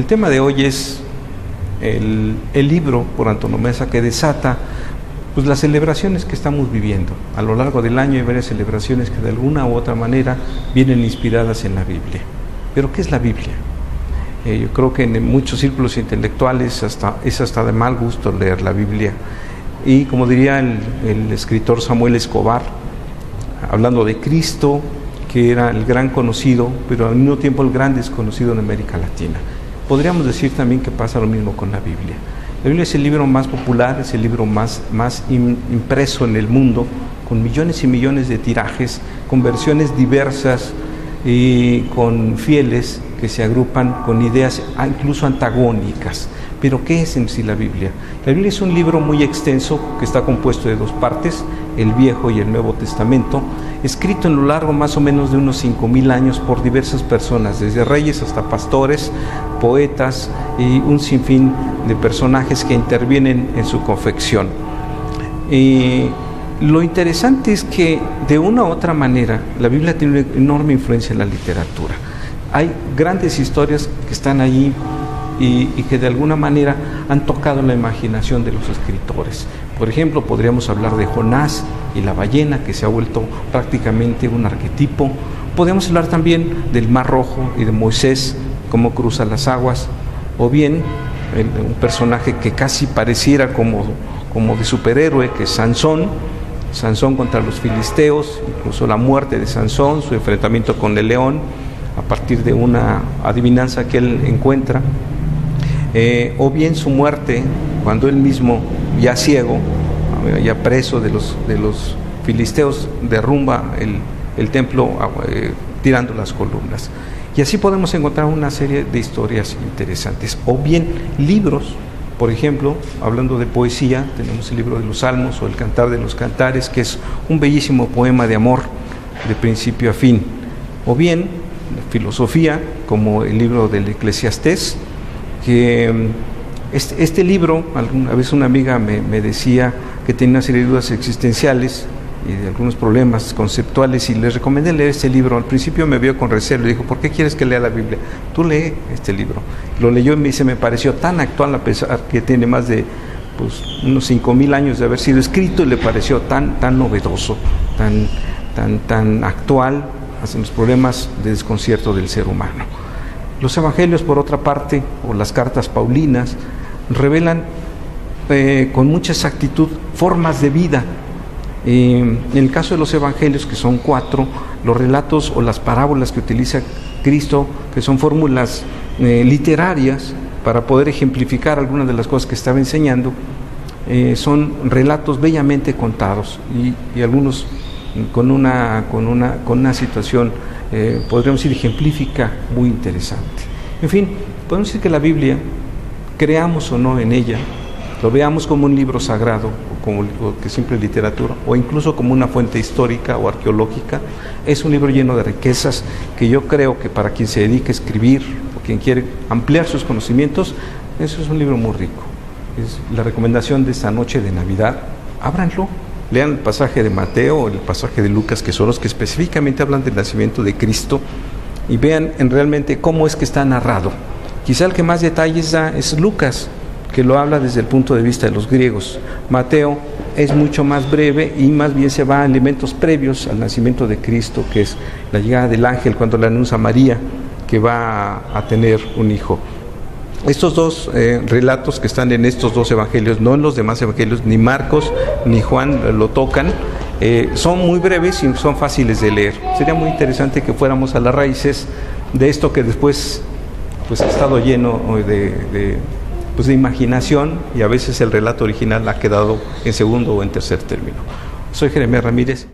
El tema de hoy es el libro por antonomasia que desata pues las celebraciones que estamos viviendo. A lo largo del año hay varias celebraciones que de alguna u otra manera vienen inspiradas en la Biblia. ¿Pero qué es la Biblia? Yo creo que en muchos círculos intelectuales es hasta de mal gusto leer la Biblia. Y como diría el escritor Samuel Escobar, hablando de Cristo, que era el gran conocido, pero al mismo tiempo el gran desconocido en América Latina. Podríamos decir también que pasa lo mismo con la Biblia. La Biblia es el libro más popular, es el libro más impreso en el mundo, con millones y millones de tirajes, con versiones diversas y con fieles que se agrupan con ideas incluso antagónicas. Pero ¿qué es en sí la Biblia? La Biblia es un libro muy extenso que está compuesto de dos partes, el Viejo y el Nuevo Testamento, escrito en lo largo más o menos de unos 5,000 años por diversas personas, desde reyes hasta pastores, poetas y un sinfín de personajes que intervienen en su confección. Y lo interesante es que de una u otra manera la Biblia tiene una enorme influencia en la literatura. Hay grandes historias que están allí y que de alguna manera han tocado la imaginación de los escritores. Por ejemplo, podríamos hablar de Jonás y la ballena, que se ha vuelto prácticamente un arquetipo. Podemos hablar también del Mar Rojo y de Moisés, cómo cruza las aguas, o bien un personaje que casi pareciera como de superhéroe, que es Sansón contra los filisteos, incluso la muerte de Sansón, su enfrentamiento con el león, a partir de una adivinanza que él encuentra, o bien su muerte cuando él mismo, ya ciego, ya preso de los filisteos, derrumba el templo tirando las columnas. Y así podemos encontrar una serie de historias interesantes. O bien libros, por ejemplo, hablando de poesía, tenemos el libro de los Salmos o el Cantar de los Cantares, que es un bellísimo poema de amor de principio a fin. O bien filosofía, como el libro del Eclesiastés, que este libro, alguna vez una amiga me decía que tenía una serie de dudas existenciales y de algunos problemas conceptuales, y les recomendé leer este libro. Al principio me vio con recelo y dijo: ¿por qué quieres que lea la Biblia? Tú lee este libro. Lo leyó y me dice: me pareció tan actual, a pesar que tiene más de unos 5,000 años de haber sido escrito, y le pareció tan novedoso, tan actual hacia los problemas de desconcierto del ser humano. Los evangelios, por otra parte, o las cartas paulinas, revelan con mucha exactitud formas de vida. En el caso de los evangelios, que son 4, los relatos o las parábolas que utiliza Cristo, que son fórmulas literarias para poder ejemplificar algunas de las cosas que estaba enseñando, son relatos bellamente contados y algunos con una situación, podríamos decir, ejemplífica muy interesante. En fin, podemos decir que la Biblia, creamos o no en ella, lo veamos como un libro sagrado, o que simple literatura, o incluso como una fuente histórica o arqueológica, es un libro lleno de riquezas que yo creo que para quien se dedique a escribir o quien quiere ampliar sus conocimientos, eso es un libro muy rico. Es la recomendación de esta noche de Navidad. Ábranlo, lean el pasaje de Mateo o el pasaje de Lucas, que son los que específicamente hablan del nacimiento de Cristo, y vean realmente cómo es que está narrado. Quizá el que más detalles da es Lucas, que lo habla desde el punto de vista de los griegos. Mateo es mucho más breve y más bien se va a elementos previos al nacimiento de Cristo, que es la llegada del ángel cuando le anuncia a María que va a tener un hijo. Estos dos relatos que están en estos dos evangelios, no en los demás evangelios, ni Marcos ni Juan lo tocan, son muy breves y son fáciles de leer. Sería muy interesante que fuéramos a las raíces de esto que después ha estado lleno de imaginación, y a veces el relato original ha quedado en segundo o en tercer término. Soy Jeremías Ramírez.